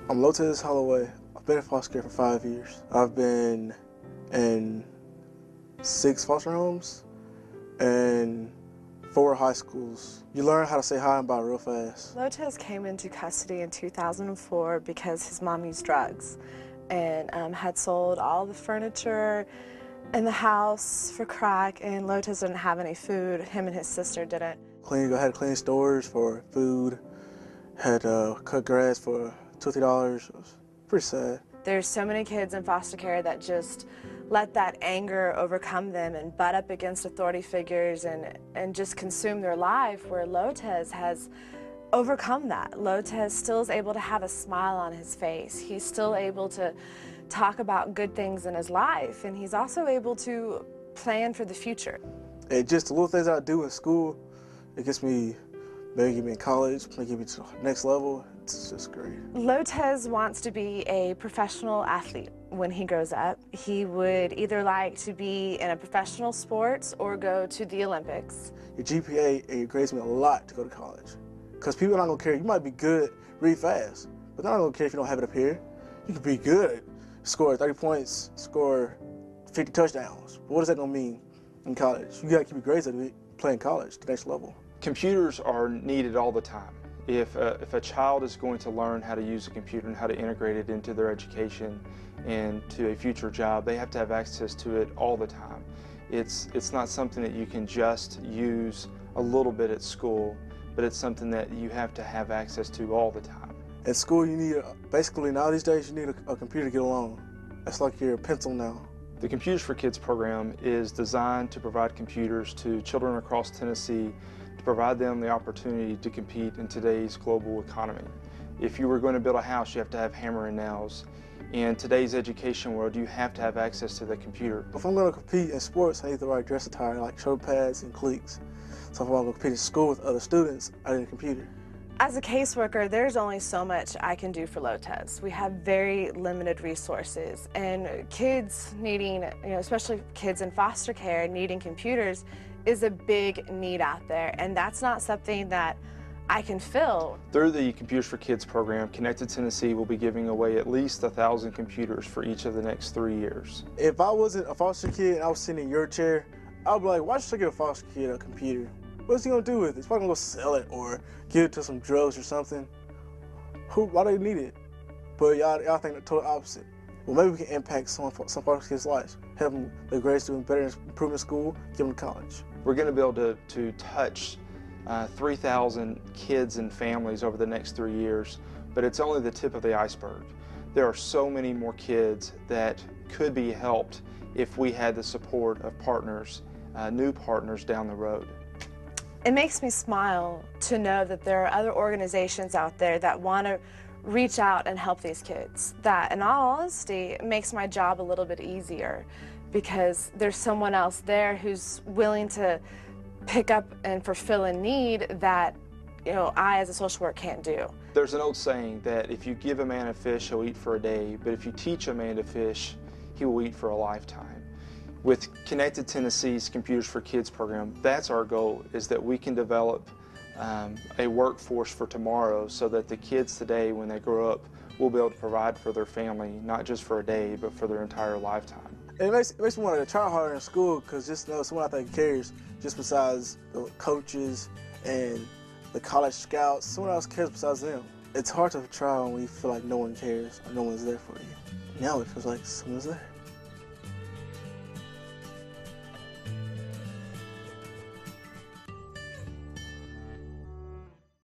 I'm Lotez Holloway. I've been in foster care for 5 years. I've been in 6 foster homes and 4 high schools. You learn how to say hi and bye real fast. Lotez came into custody in 2004 because his mom used drugs and had sold all the furniture in the house for crack, and Lotez didn't have any food. Him and his sister didn't. I had to clean stores for food, had to cut grass for $2-3. It was pretty sad. There's so many kids in foster care that just let that anger overcome them and butt up against authority figures and just consume their life, where Lotez has overcome that. Lotez still is able to have a smile on his face. He's still able to talk about good things in his life, and he's also able to plan for the future. And just the little things I do in school, it gets me, maybe get me in college, maybe get me to the next level. It's just great. Lotez wants to be a professional athlete when he grows up. He would either like to be in a professional sports or go to the Olympics. Your GPA and your grades mean a lot to go to college. Because people are not going to care. You might be good really fast, but they're not going to care if you don't have it up here. You could be good, score 30 points, score 50 touchdowns. But what is that going to mean in college? You got to keep your grades up to play in college, the next level. Computers are needed all the time. If a child is going to learn how to use a computer and how to integrate it into their education and to a future job, they have to have access to it all the time. It's not something that you can just use a little bit at school, but it's something that you have to have access to all the time. At school, you need, basically now these days, you need a computer to get along. That's like your pencil now. The Computers for Kids program is designed to provide computers to children across Tennessee to provide them the opportunity to compete in today's global economy. If you were going to build a house, you have to have hammer and nails. In today's education world, you have to have access to the computer. If I'm going to compete in sports, I need the right dress attire, like shoulder pads and cleats. So if I'm going to compete in school with other students, I need a computer. As a caseworker, there's only so much I can do for Lotez. We have very limited resources, and kids needing, especially kids in foster care needing computers is a big need out there, and that's not something that I can fill. Through the Computers for Kids program, Connected Tennessee will be giving away at least 1,000 computers for each of the next 3 years. If I wasn't a foster kid and I was sitting in your chair, I would be like, why should I get a foster kid a computer? What's he gonna do with it? He's probably gonna go sell it or give it to some drugs or something. Why do they need it? But y'all think the total opposite. Well, maybe we can impact some foster kids' lives, help them their grades doing better, improve in school, give them to college. We're going to be able to touch 3,000 kids and families over the next 3 years, but it's only the tip of the iceberg. There are so many more kids that could be helped if we had the support of partners, new partners down the road. It makes me smile to know that there are other organizations out there that want to reach out and help these kids. That, in all honesty, makes my job a little bit easier because there's someone else there who's willing to pick up and fulfill a need that I as a social worker can't do. There's an old saying that if you give a man a fish, he'll eat for a day, but if you teach a man to fish, he will eat for a lifetime. With Connected Tennessee's Computers for Kids program, that's our goal, is that we can develop a workforce for tomorrow so that the kids today, when they grow up, will be able to provide for their family, not just for a day, but for their entire lifetime. It makes me want to try harder in school because just someone out there cares, just besides the coaches and the college scouts, someone else cares besides them. It's hard to try when you feel like no one cares or no one's there for you. Now it feels like someone's there.